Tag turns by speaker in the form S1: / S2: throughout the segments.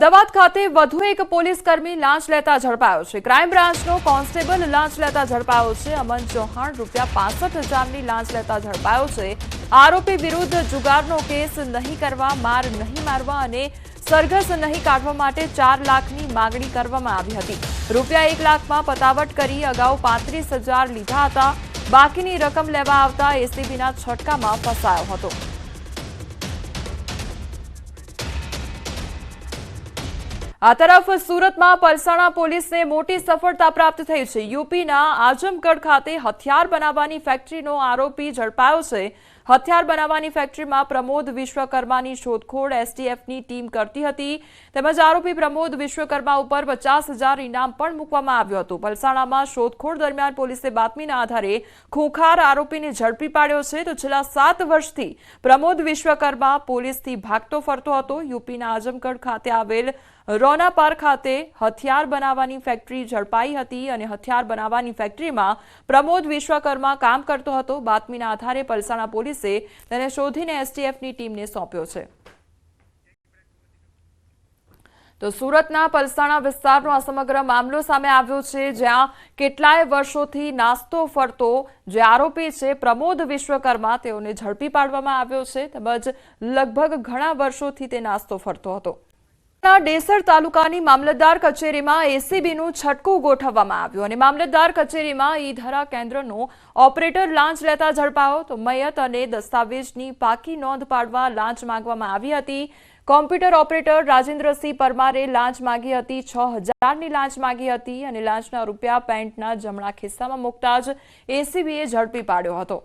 S1: અમદાવાદ ખાતે વધુ એક પોલીસ કર્મી લાંચ લેતા ઝડપાયો છે। ક્રાઇમ બ્રાન્ચનો કોન્સ્ટેબલ લાંચ લેતા ઝડપાયો છે। અમન ચૌહાણ ₹65,000ની લાંચ લેતા ઝડપાયો છે। આરોપી વિરુદ્ધ જુગારનો કેસ નહીં કરવા, માર નહીં મારવા અને સરઘસ નહીં કાઢવા માટે 4 લાખની માંગણી કરવામાં આવી હતી। ₹1 લાખમાં પતાવટ કરી અગાઉ 35,000 લીધા હતા। બાકીની રકમ લેવા આવતા એસીબીના છટકામાં ફસાયો હતો। આ તરફ સુરતમાં પલસાણા પોલીસને મોટી સફળતા પ્રાપ્ત થઈ છે। યુપીના આઝમગઢ ખાતે હથિયાર બનાવવાની ફેક્ટરીનો આરોપી ઝડપાયો છે। હથિયાર બનાવવાની ફેક્ટરીમાં પ્રમોદ વિશ્વકર્માની શોધખોળ એસટીએફની ટીમ કરતી હતી, તેમજ આરોપી પ્રમોદ વિશ્વકર્મા ઉપર 50,000 ઇનામ પણ મૂકવામાં આવ્યું હતું। પલસાણામાં શોધખોળ દરમિયાન પોલીસે બાતમીના આધારે ખૂંખાર આરોપીને ઝડપી પાડ્યો છે। તો છેલ્લા 7 વર્ષથી પ્રમોદ વિશ્વકર્મા પોલીસથી ભાગતો ફરતો હતો। યુપીના આઝમગઢ ખાતે આવેલ રોનાપાર ખાતે હથિયાર બનાવવાની ફેક્ટરી ઝડપાઈ હતી અને હથિયાર બનાવવાની ફેક્ટરીમાં પ્રમોદ વિશ્વકર્મા કામ કરતો હતો। બાતમીના આધારે પલસાણા પોલીસે તેને શોધીને એસટીએફની ટીમને સોંપ્યો છે। તો સુરતના પલસાણા વિસ્તારનો આ સમગ્ર મામલો સામે આવ્યો છે, જ્યાં કેટલાય વર્ષોથી નાસ્તો ફરતો જે આરોપી છે પ્રમોદ વિશ્વકર્મા, તેઓને ઝડપી પાડવામાં આવ્યો છે, તેમજ લગભગ ઘણા વર્ષોથી તે નાસ્તો ફરતો હતો। ડેસર તાલુકાની મામલતદાર કચેરીમાં એસીબીનું છટકું ગોઠવવામાં આવ્યું અને મામલતદાર કચેરીમાં ઈ-ધરા કેન્દ્રનો ઓપરેટર લાંચ લેતા ઝડપાયો। તો મયત અને દસ્તાવેજની પાકી નોંધ પાડવા લાંચ માંગવામાં આવી હતી। કોમ્પ્યુટર ઓપરેટર રાજેન્દ્રસિંહ પરમારે લાંચ માંગી હતી। 6,000ની લાંચ માંગી હતી અને લાંચના રૂપિયા પેન્ટના જમણા ખિસ્સામાં મૂકતા જ એસીબીએ ઝડપી પાડ્યો હતો।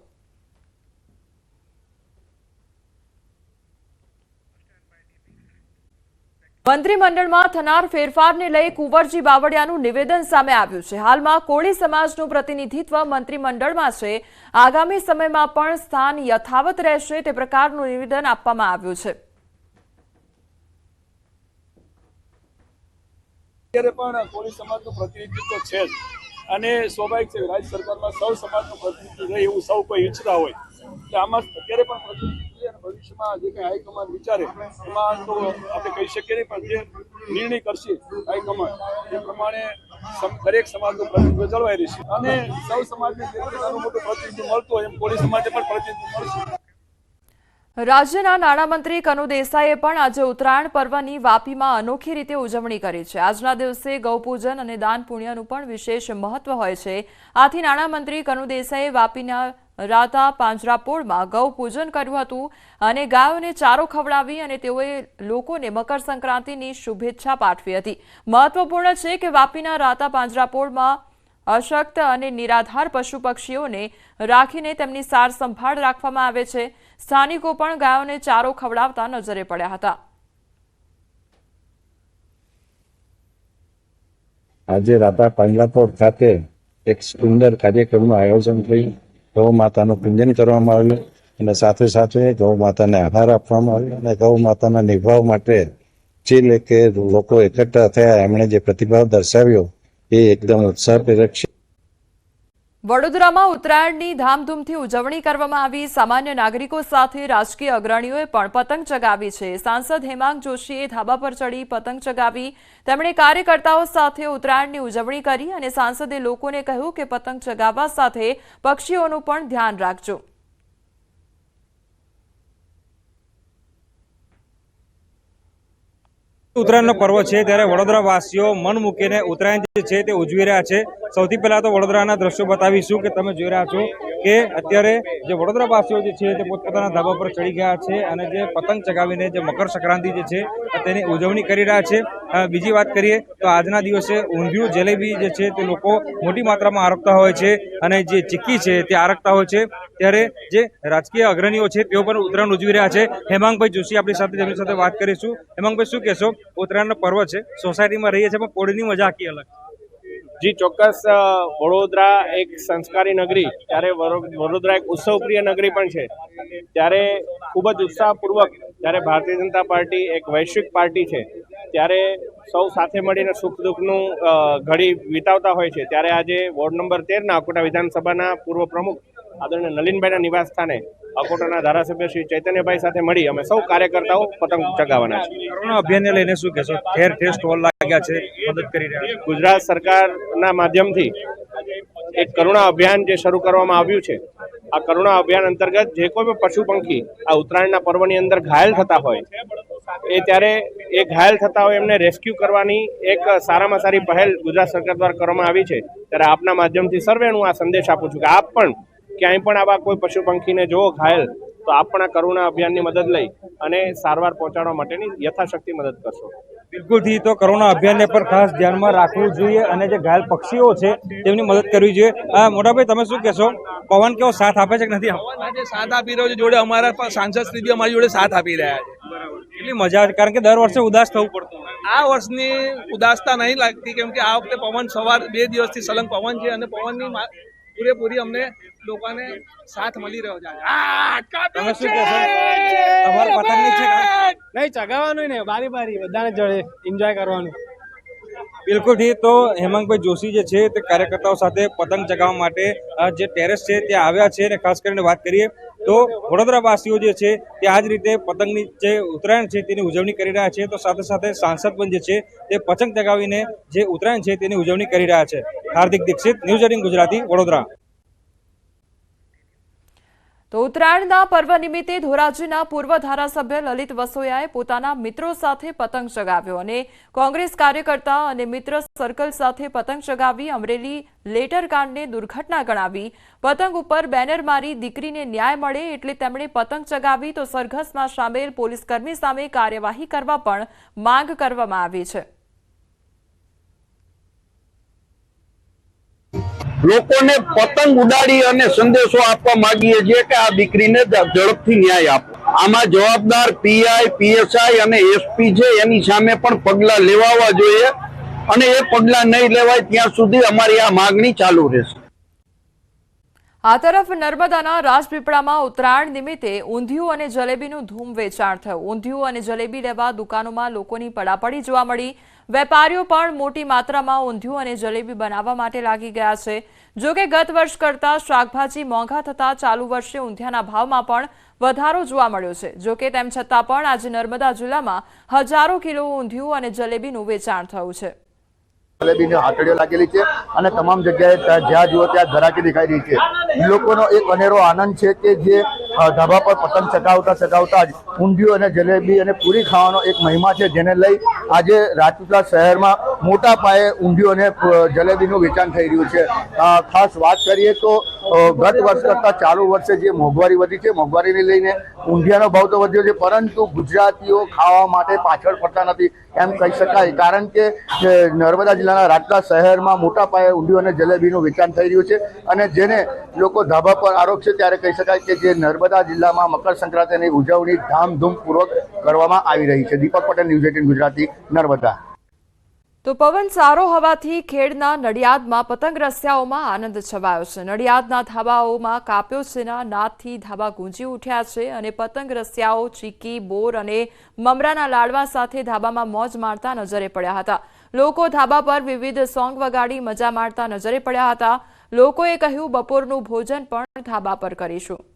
S1: મંત્રીમંડળમાં થનાર ફેરફારને લઈ કુંવરજી બાવળિયાનું નિવેદન સામે આવ્યું છે। હાલમાં કોળી સમાજનું પ્રતિનિધિત્વ મંત્રીમંડળમાં છે, આગામી સમયમાં પણ સ્થાન યથાવત રહેશે તે પ્રકારનું નિવેદન આપવામાં આવ્યું છે।
S2: અત્યારે પણ કોળી સમાજનું પ્રતિનિધિત્વ છે અને સ્વાભાવિક છે, રાજ્ય સરકારમાં સૌ સમાજનું પ્રતિનિધિત્વ રહે એવું સૌ કોઈ ઈચ્છતા હોય એટલે આમાં અત્યારે પણ પ્રતિનિધિત્વ અને ભવિષ્યમાં જે કંઈ હાઈકમાન્ડ વિચારે એમાં તો આપણે કહી શકીએ નહીં, પણ જે નિર્ણય કરશે હાઈકમાન્ડ એ પ્રમાણે દરેક સમાજનું પ્રતિનિધિત્વ જળવાઈ રહેશે અને સૌ સમાજને જે નાનું મોટું પ્રતિનિધિત્વ મળતું હોય એમ કોળી સમાજને પણ પ્રતિનિધિત્વ મળશે।
S1: રાજ્યના નાણામંત્રી કનુ દેસાઈએ પણ આજે ઉત્તરાયણ પર્વની વાપીમાં અનોખી રીતે ઉજવણી કરી છે। આજના દિવસે ગૌપૂજન અને દાન પુણ્યનું પણ વિશેષ મહત્વ હોય છે। આથી નાણામંત્રી કનુ દેસાઈએ વાપીના રાતા પાંજરાપોળમાં ગૌપૂજન કર્યું હતું અને ગાયોને ચારો ખવડાવી અને તેઓએ લોકોને મકર સંક્રાંતિની શુભેચ્છા પાઠવી હતી। મહત્વપૂર્ણ છે કે વાપીના રાતા પાંજરાપોળમાં અશક્ત અને નિરાધાર પશુ પક્ષીઓને રાખીને તેમની સાર સંભાળ રાખવામાં આવે છે। સ્થાનિકો પણ ગાયોને ચારો ખવડાવતા નજરે પડ્યા હતા।
S3: આજે રાતા પાંજરાપોળ ખાતે એક સુંદર કાર્યક્રમનું આયોજન થયું। ગૌ માતાનું પૂજન કરવામાં આવ્યું અને સાથે સાથે ગૌ માતાને આહાર આપવામાં આવ્યો અને ગૌ માતાના નિભાવ માટે જે લેકે લોકો એકઠા થયા, એમણે જે પ્રતિભાવ દર્શાવ્યો એ એકદમ ઉત્સાહપ્રેરક છે।
S1: વડોદરામાં ઉત્તરાયણની ધામધૂમથી ઉજવણી કરવામાં આવી। સામાન્ય નાગરિકો સાથે રાજકીય અગ્રણીઓએ પણ પતંગ ચગાવી છે। સાંસદ હેમાંગ જોશીએ ધાબા પર ચડી પતંગ ચગાવી। તેમણે કાર્યકર્તાઓ સાથે ઉત્તરાયણની ઉજવણી કરી અને સાંસદે લોકોને કહ્યું કે પતંગ ચગાવવા સાથે પક્ષીઓનું પણ ધ્યાન રાખજો।
S4: ઉત્તરાયણનો પર્વ છે ત્યારે વડોદરાવાસીઓ મન મૂકીને ઉત્તરાયણ જે છે તે ઉજવી રહ્યા છે। સૌથી પહેલા તો વડોદરાના દ્રશ્યો બતાવીશું કે તમે જોઈ રહ્યા છો કે અત્યારે જે વડોદરાવાસીઓ જે છે તે પોતપોતાના ધાબા પર ચડી ગયા છે અને જે પતંગ ચગાવીને જે મકર સંક્રાંતિ જે છે તેની ઉજવણી કરી રહ્યા છે। બીજી વાત કરીએ તો આજના દિવસે ઊંધિયું જલેબી જે છે તે લોકો મોટી માત્રામાં આરકતા હોય છે અને જે ચીક્કી છે તે આરકતા હોય છે। ત્યારે જે રાજકીય અગ્રણીઓ છે તેઓ પણ ઉત્તરાયણ ઉજવી રહ્યા છે। હેમાંગભાઈ જોશી આપણી સાથે, જેમની સાથે વાત કરીશું। હેમાંગભાઈ, શું કહેશો? ઉત્તરાયણનો પર્વ છે, સોસાયટીમાં રહીએ છીએ પણ કોળીની મજા આખી અલગ।
S5: જી ચોક્કસ, વડોદરા એક સંસ્કારી નગરી, ત્યારે વડોદરા એક ઉત્સવપ્રિય નગરી પણ છે। ત્યારે ખૂબ જ ઉત્સાહપૂર્વક જ્યારે ભારતીય જનતા પાર્ટી એક વૈશ્વિક પાર્ટી છે ત્યારે સૌ સાથે મળીને સુખ દુઃખનું ઘડી વિતાવતા હોય છે। ત્યારે આજે વોર્ડ નંબર 13ના અકોટા વિધાનસભાના પૂર્વ પ્રમુખ આદરણીય નલિનભાઈના નિવાસ સ્થાને અકોટાના ધારાસભ્ય શ્રી ચૈતન્યભાઈ સાથે મળી અમે સૌ કાર્યકર્તાઓ પતંગ ચગાવવાના છીએ.
S4: કરુણા અભિયાનને લઈને શું કહેશો? ઠેર ઠેર સ્ટોલ લાગ્યા છે, મદદ કરી રહ્યા છે.
S5: ગુજરાત સરકારના માધ્યમથી એક કરુણા અભિયાન જે શરૂ કરવામાં આવ્યું છે, આ કરુણા અભિયાન અંતર્ગત જે કોઈ પણ પશુ પંખી આ ઉત્તરાયણના પર્વની અંદર ઘાયલ થતા હોય ત્યારે એ ઘાયલ થતા હોય એમને રેસ્ક્યુ કરવાની એક સારામાં સારી પહેલ ગુજરાત સરકાર દ્વારા કરવામાં આવી છે. ત્યારે આપના માધ્યમથી સર્વે હું આ સંદેશ આપું છું કે આપ પણ ક્યાંય પણ આવા કોઈ પશુ પંખીને જોવો ઘાયલ તો આપ પણ આ કરુણા અભિયાનની મદદ લઈ અને સારવાર પહોંચાડવા માટેની યથાશક્તિ મદદ કરશો.
S4: બિલકુલથી તો કરુણા અભિયાનને પણ ખાસ ધ્યાનમાં રાખવું જોઈએ અને જે ઘાયલ પક્ષીઓ છે તેમની મદદ કરવી જોઈએ. મોટાભાઈ, તમે શું કહેશો? પવન કેવો સાથ આપે છે કે નથી આપતો?
S6: પવન આજે સાથ આપી રહ્યો છે, જોડે અમારા સાંસદ શ્રી બી અમારી જોડે સાથ આપી રહ્યા છે.
S4: કેટલી મજા આવે, કારણ કે દર વર્ષે ઉદાસ થવું પડતું.
S6: આ વર્ષની ઉદાસતા નહીં લાગતી, કેમ કે આ વખતે પવન સવાર 2 દિવસથી સલંગ પવન છે અને પવનની પૂરેપૂરી અમને લોકોને સાથ મળી રહ્યો છે.
S4: તમે શું કહેશો? તમારા પતંગની છે
S7: નહીં ચગાવવાનું ને બારી બારી બધાને જોડે એન્જોય કરવાનું.
S4: બિલકુલથી તો હેમાંગભાઈ જોશી જે છે તે કાર્યકર્તાઓ સાથે પતંગ ચગાવવા માટે જે ટેરેસ છે ત્યાં આવ્યા છે. અને ખાસ કરીને વાત કરીએ તો વડોદરાવાસીઓ જે છે તે આ જ રીતે પતંગની જે ઉત્તરાયણ છે તેની ઉજવણી કરી રહ્યા છે. તો સાથે સાથે સાંસદ પણ જે છે તે પતંગ ચગાવીને જે ઉત્તરાયણ છે તેની ઉજવણી કરી રહ્યા છે. હાર્દિક દીક્ષિત, ન્યૂઝ 18 ગુજરાતી, વડોદરા.
S1: તો ઉત્તરાયણના પર્વ નિમિત્તે ધોરાજીના પૂર્વ ધારાસભ્ય લલિત વસોયાએ પોતાના મિત્રો સાથે પતંગ ચગાવ્યો અને કોંગ્રેસ કાર્યકર્તા અને મિત્ર સર્કલ સાથે પતંગ ચગાવી અમરેલી લેટર કાંડને દુર્ઘટના ગણાવી પતંગ ઉપર બેનર મારી દીકરીને ન્યાય મળે એટલે તેમણે પતંગ ચગાવી. તો સરઘસમાં સામેલ પોલીસકર્મી સામે કાર્યવાહી કરવા પણ માંગ કરવામાં આવી છે.
S8: લોકોને પતંગ ઉડાડી અને સંદેશો આપવા માંગીએ છીએ કે આ દીકરીને ઝડપથી ન્યાય આપો. આમાં જવાબદાર પીઆઈ, પીએસઆઈ અને એસપી છે એની સામે પણ પગલા લેવાવા જોઈએ અને એ પગલા નહીં લેવાય ત્યાં સુધી અમારી આ માંગણી ચાલુ રહેશે.
S1: આ તરફ નર્મદાના રાજપીપળામાં ઉત્તરાયણ નિમિત્તે ઊંધિયું અને જલેબીનું ધૂમ વેચાણ થયું. ઊંધિયું અને જલેબી લેવા દુકાનોમાં લોકોની પડાપડી જોવા મળી. વેપારીઓ પણ મોટી માત્રામાં ઊંધિયું અને જલેબી બનાવવા માટે લાગી ગયા છે. જો કે ગત વર્ષ કરતાં શાકભાજી મોંઘા થતાં ચાલુ વર્ષે ઊંધિયાના ભાવમાં પણ વધારો જોવા મળ્યો છે. જો કે તેમ છતાં પણ આજે નર્મદા જિલ્લામાં હજારો કિલો ઊંધિયું અને જલેબીનું વેચાણ થયું છે.
S9: જલેબીની હાટડીઓ લાગેલી છે અને તમામ જગ્યાએ જ્યાં જુઓ ત્યાં ઘરાકી દેખાઈ રહી છે. લોકોનો એક અનેરો આનંદ છે કે જે ધાબા પર પતંગ ચગાવતા જ ઊંધિયું અને જલેબી અને પૂરી ખાવાનો એક મહિમા છે, જેને લઈ આજે રાજપીપળા શહેરમાં મોટા પાયે ઊંધિયું અને જલેબીનું વેચાણ થઈ રહ્યું છે. ખાસ વાત કરીએ તો ગત વર્ષ કરતાં ચાલુ વર્ષે જે મોંઘવારી વધી છે, મોંઘવારીને લઈને ઊંધિયાનો ભાવ તો વધ્યો છે, પરંતુ ગુજરાતીઓ ખાવા માટે પાછળ પડતા નથી એમ કહી શકાય. કારણ કે નર્મદા જિલ્લાના રાજપીપળા શહેરમાં મોટા પાયે ઊંધિયું અને જલેબીનું વેચાણ થઈ રહ્યું છે અને જેને લોકો ધાબા પર આરોગશે ત્યારે કહી શકાય કે જે નર્મદા જિલ્લામાં મકર સંક્રાંતિની ઉજવણી ધામધૂમપૂર્વક કરવામાં આવી રહી છે. દીપક પટેલ, ન્યૂઝ 18 ગુજરાતી, નર્મદા.
S1: તો પવન સારો હોવાથી ખેડના નડિયાદમાં પતંગ રસિયાઓમાં આનંદ છવાયો છે. નડિયાદના ધાબાઓમાં કાપ્યો છેના નાદથી ધાબા ગુંજી ઉઠ્યા છે અને પતંગ રસિયાઓ ચીકી, બોર અને મમરાના લાડવા સાથે ધાબામાં મોજ માણતા નજરે પડ્યા હતા. લોકો ધાબા પર વિવિધ સોંગ વગાડી મજા માણતા નજરે પડ્યા હતા. લોકોએ કહ્યું, બપોરનું ભોજન પણ ધાબા પર કરીશું.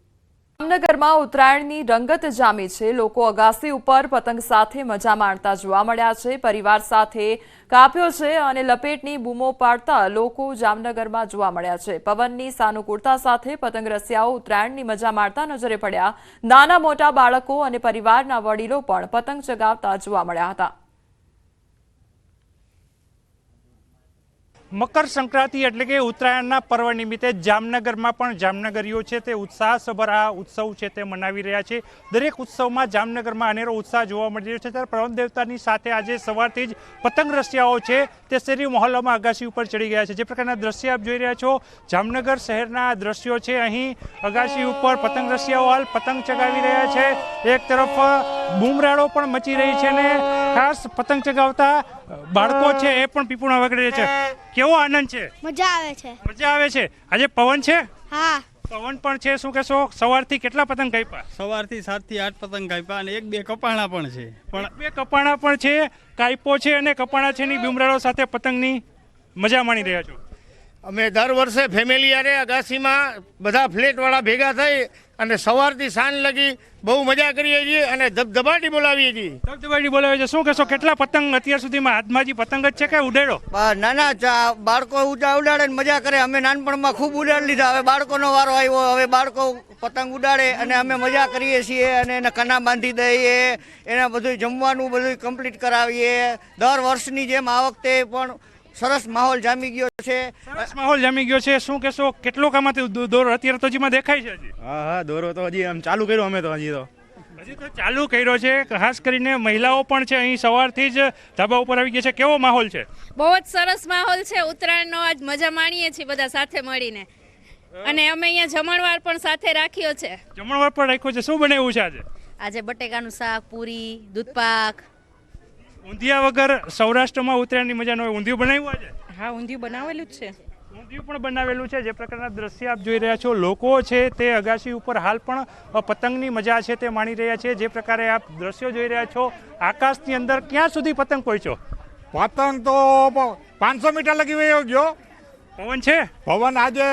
S1: જામનગરમાં ઉત્તરાયણની રંગત જામી છે. લોકો અગાસી ઉપર પતંગ સાથે મજા માણતા જોવા મળ્યા છે. પરિવાર સાથે કાપ્યો છે અને લપેટની બૂમો પાડતા લોકો જામનગરમાં જોવા મળ્યા છે. પવનની સાનુકૂળતા સાથે પતંગ રસિયાઓ ઉત્તરાયણની મજા માણતા નજરે પડ્યા. નાના મોટા બાળકો અને પરિવારના વડીલો પણ પતંગ ચગાવતા જોવા મળ્યા હતા.
S10: મકર સંક્રાંતિ એટલે કે ઉત્તરાયણના પર્વ નિમિત્તે જામનગરમાં પણ જામનગરીઓ છે તે ઉત્સાહસભર આ ઉત્સવ છે તે મનાવી રહ્યા છે. દરેક ઉત્સવમાં જામનગરમાં અનેરો ઉત્સાહ જોવા મળી રહ્યો છે. ત્યારે પવન દેવતાની સાથે આજે સવારથી જ પતંગ રસિયાઓ છે તે શેરી મહોલ્લામાં અગાસી ઉપર ચડી ગયા છે. જે પ્રકારના દ્રશ્ય આપ જોઈ રહ્યા છો, જામનગર શહેરના દ્રશ્યો છે. અહીં અગાસી ઉપર પતંગ રસિયાઓ હાલ પતંગ ચગાવી રહ્યા છે. એક તરફ બૂમરાળો પણ મચી રહી છે અને ખાસ પતંગ ચગાવતા બાળકો છે એ પણ પીપુણા વગાડી રહ્યા છે. કેવો આનંદ છે?
S11: મજા આવે છે.
S10: મજા આવે છે. આજે પવન છે?
S11: હા,
S10: પવન પણ છે. શું કહેશો, સવારથી કેટલા પતંગ કાપ્યા?
S7: સવારથી 7 થી 8 પતંગ કાપ્યા અને 1-2 કપાણા પણ છે.
S10: પણ 2 કપાણા પણ છે, કાપ્યો છે અને કપાણા છે ની બુમરાળો સાથે પતંગની મજા માણી રહ્યા છો.
S7: અમે દર વર્ષે ફેમિલી યારે અગાસીમાં બધા ફ્લેટવાળા ભેગા થઈ અને સવારથી સાંજ લગી બહુ મજા કરીએ છીએ અને ધબધબાટી બોલાવીએ છીએ.
S10: ધબધબાટી બોલાવે છે. શું કહેશો, કેટલા પતંગ અત્યાર સુધીમાં હાથમાં હજી પતંગ જ છે કે ઉડાડો?
S7: નાના બાળકો ઊંચા ઉડાડે ને મજા કરે. અમે નાનપણમાં ખૂબ ઉડાડી લીધા. હવે બાળકોનો વારો આવ્યો. હવે બાળકો પતંગ ઉડાડે અને અમે મજા કરીએ છીએ અને એને કના બાંધી દઈએ. એને બધું જમવાનું બધું કમ્પ્લીટ કરાવીએ. દર વર્ષની જેમ આ વખતે પણ સરસ માહોલ જામી ગયો છે.
S10: સરસ માહોલ જામી ગયો છે. શું કહેશો, કેટલો કામાંથી દોરો અત્યારે તો હજીમાં દેખાય છે? હજી
S4: હા, દોરો તો હજી આમ ચાલુ કર્યો અમે તો હજી
S10: તો ચાલુ કર્યો છે. ખાસ કરીને મહિલાઓ પણ છે અહીં સવારથી જ ધાબા ઉપર આવી ગયા છે. કેવો માહોલ છે?
S11: બહુ જ સરસ માહોલ છે. ઉત્તરાયણનો આજ મજા માણીએ છીએ બધા સાથે મળીને અને અમે અહીંયા જમણવાર પણ સાથે રાખ્યો છે.
S10: જમણવાર પણ રાખ્યો છે. શું બનાવ્યું છે આજે?
S11: આજે બટેકાનું શાક, પૂરી, દૂધપાક.
S10: ઊંધિયા વગર સૌરાષ્ટ્રમાં ઉત્તરાયણની મજા ન હોય. ઊંધિયું બનાવ્યું આજે?
S11: હા, ઊંધિયું બનાવેલું જ છે.
S10: ઊંધિયું પણ બનાવેલું છે. જે પ્રકારના દ્રશ્ય આપ જોઈ રહ્યા છો, લોકો છે તે અગાસી ઉપર હાલ પણ પતંગની મજા છે તે માણી રહ્યા છે. જે પ્રકારે આપ દ્રશ્યો જોઈ રહ્યા છો, આકાશની અંદર ક્યાં સુધી પતંગ પહોંચ્યો?
S12: પતંગ તો 500 મીટર લગી વયો ગયો.
S10: પવન છે?
S12: પવન આજે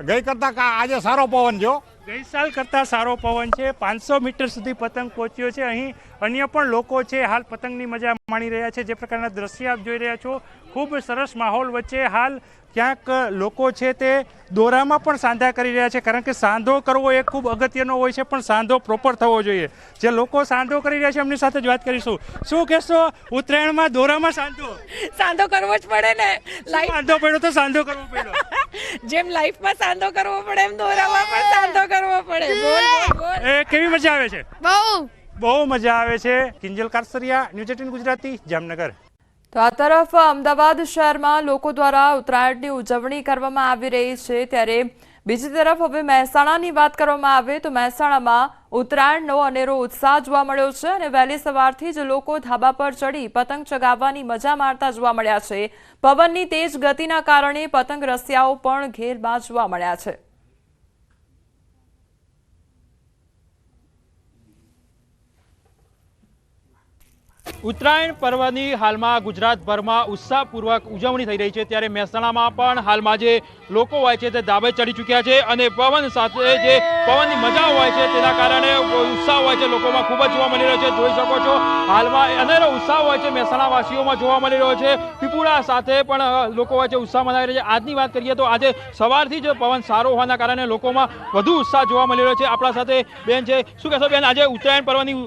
S12: ગઈ કરતા આજે સારો પવન જો.
S10: ગઈ સાલ કરતાં સારો પવન છે. 500 મીટર સુધી પતંગ પહોંચ્યો છે. અહીં અન્ય પણ લોકો છે હાલ પતંગની મજા માણી રહ્યા છે. જે પ્રકારના દ્રશ્ય આપ જોઈ રહ્યા છો, ખૂબ સરસ માહોલ વચ્ચે હાલ ક્યાંક લોકો છે તે દોરામાં પણ સાંધા કરી રહ્યા છે. કારણ કે સાંધો કરવો એ ખૂબ અગત્યનો હોય છે, પણ સાંધો પ્રોપર થવો જોઈએ. જે લોકો સાંધો કરી રહ્યા છે એમની સાથે જ વાત કરીશું. શું કહેશો, ઉત્તરાયણમાં દોરામાં
S11: સાંધો કરવો જ પડે ને.
S10: સાંધો પડ્યો તો સાંધો કરવો પડ્યો.
S11: જેમ લાઈફમાં સાંધો કરવો પડે એમ દોરામાં પણ સાંધો કરવો પડે.
S10: એ કેવી મજા આવે છે?
S11: બહુ
S10: મજા આવે છે. કિંજલ કારસરિયા, ન્યૂઝ 18 ગુજરાતી, જામનગર.
S1: તો આ તરફ અમદાવાદ શહેરમાં લોકો દ્વારા ઉત્તરાયણની ઉજવણી કરવામાં આવી રહી છે, ત્યારે બીજી તરફ હવે મહેસાણાની વાત કરવામાં આવે તો મહેસાણામાં ઉત્તરાયણનો અનેરો ઉત્સાહ જોવા મળ્યો છે અને વહેલી સવારથી જ લોકો ધાબા પર ચડી પતંગ ચગાવવાની મજા માણતા જોવા મળ્યા છે. પવનની તેજ ગતિના કારણે પતંગ રસિયાઓ પણ ઘેરમાં જોવા મળ્યા છે.
S4: ઉત્તરાયણ પર્વની હાલમાં ગુજરાતભરમાં ઉત્સાહપૂર્વક ઉજવણી થઈ રહી છે, ત્યારે મહેસાણામાં પણ હાલમાં જે લોકો હોય છે તે ધાબે ચડી ચૂક્યા છે અને પવન સાથે જે પવનની મજા હોય છે તેના કારણે ઉત્સાહ હોય છે લોકોમાં ખૂબ જ જોવા મળી રહ્યો છે. જોઈ શકો છો હાલમાં અનેરો ઉત્સાહ હોય છે મહેસાણા વાસીઓમાં જોવા મળી રહ્યો છે. પીપુડા સાથે પણ લોકો હોય છે ઉત્સાહ મનાવી રહ્યા છે. આજની વાત કરીએ તો આજે સવારથી જ પવન સારો હોવાના કારણે લોકોમાં વધુ ઉત્સાહ જોવા મળી રહ્યો છે. આપણા સાથે બેન છે. શું કહેશો બેન, આજે ઉત્તરાયણ પર્વની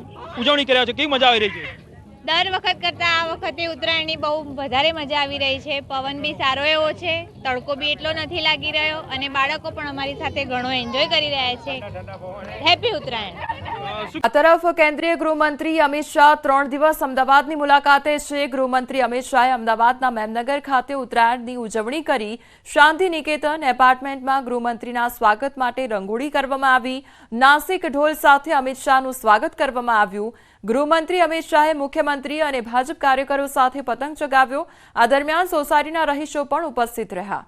S4: ઉજવણી કરી રહ્યા છે, કેવી મજા આવી રહી છે?
S11: દર વખત કરતાં આ વખતે ઉત્તરાયણની બહુ વધારે મજા આવી રહી છે. પવન બી સારો એવો છે, તડકો બી એટલો નથી લાગી રહ્યો અને બાળકો પણ અમારી સાથે ઘણો એન્જોય કરી રહ્યા છે. હેપી ઉત્તરાયણ.
S1: આ તરફ કેન્દ્રીય ગૃહમંત્રી અમિત શાહ 3 દિવસ અમદાવાદની મુલાકાતે છે. ગૃહમંત્રી અમિત શાહે અમદાવાદના મેમનગર ખાતે ઉત્તરાયણની ઉજવણી કરી. શાંતિ નિકેતન એપાર્ટમેન્ટમાં ગૃહમંત્રીના સ્વાગત માટે રંગોળી કરવામાં આવી. નાસિક ઢોલ સાથે અમિત શાહનું સ્વાગત કરવામાં આવ્યું. ગૃહમંત્રી અમિત શાહે મુખ્યમંત્રી અને ભાજપ કાર્યકરો સાથે પતંગ ચગાવ્યો. આ દરમિયાન સોસાયટીના રહીશો પણ ઉપસ્થિત રહ્યા.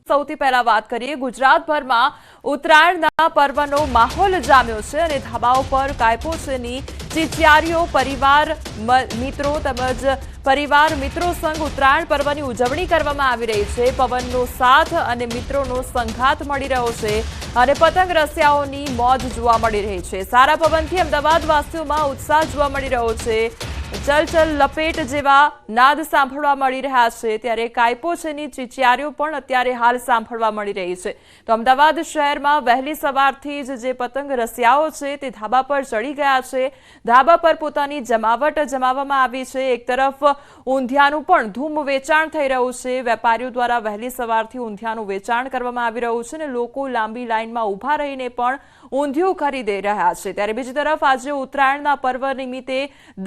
S1: સૌથી પહેલા વાત કરીએ, ગુજરાતભરમાં ઉત્તરાયણના પર્વનો માહોલ જામ્યો છે અને ધાબાઓ પર કાયપોની ચિચિયારીઓ પરિવાર મિત્રો સંગ ઉત્તરાયણ પર્વની ઉજવણી કરવામાં આવી રહી છે. પવનનો સાથ અને મિત્રોનો સંઘાત મળી રહ્યો છે અને પતંગ રસિયાઓની મોજ જોવા મળી રહી છે. સારા પવનથી અમદાવાદ વાસીઓમાં ઉત્સાહ જોવા મળી રહ્યો છે. ચલ ચલ લપેટ જેવા નાદ સાંભળવા મળી રહ્યા છે, ત્યારે કાયપોની ચિચિયારીઓ પણ અત્યારે હાલ સાંભળવા મળી રહી છે. તો અમદાવાદ શહેરમાં વહેલી સવારથી જ જે પતંગ રસિયાઓ છે તે ધાબા પર ચડી ગયા છે. ધાબા પર પોતાની જમાવટ જમાવવામાં આવી છે. એક તરફ ઊંધિયાનું પણ ધૂમ વેચાણ થઈ રહ્યું છે. વેપારીઓ દ્વારા વહેલી સવારથી ઊંધિયાનું વેચાણ કરવામાં આવી રહ્યું છે અને લોકો લાંબી લાઇનમાં ઊભા રહીને પણ ઊંધિયું ખરીદી રહ્યા છે. ત્યારે બીજી તરફ આજે ઉત્તરાયણના પર્વ નિમિત્તે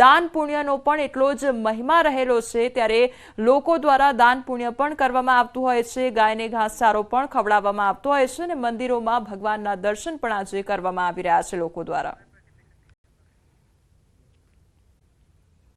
S1: દાન પુણ્યનો પણ એટલો જ મહિમા રહેલો છે, ત્યારે લોકો દ્વારા દાન પુણ્ય પણ કરવામાં આવતું હોય છે. ગાયને ઘાસચારો પણ ખવડાવવામાં આવતો હોય છે અને મંદિરોમાં ભગવાનના દર્શન પણ આજે કરવામાં આવી રહ્યા છે લોકો દ્વારા.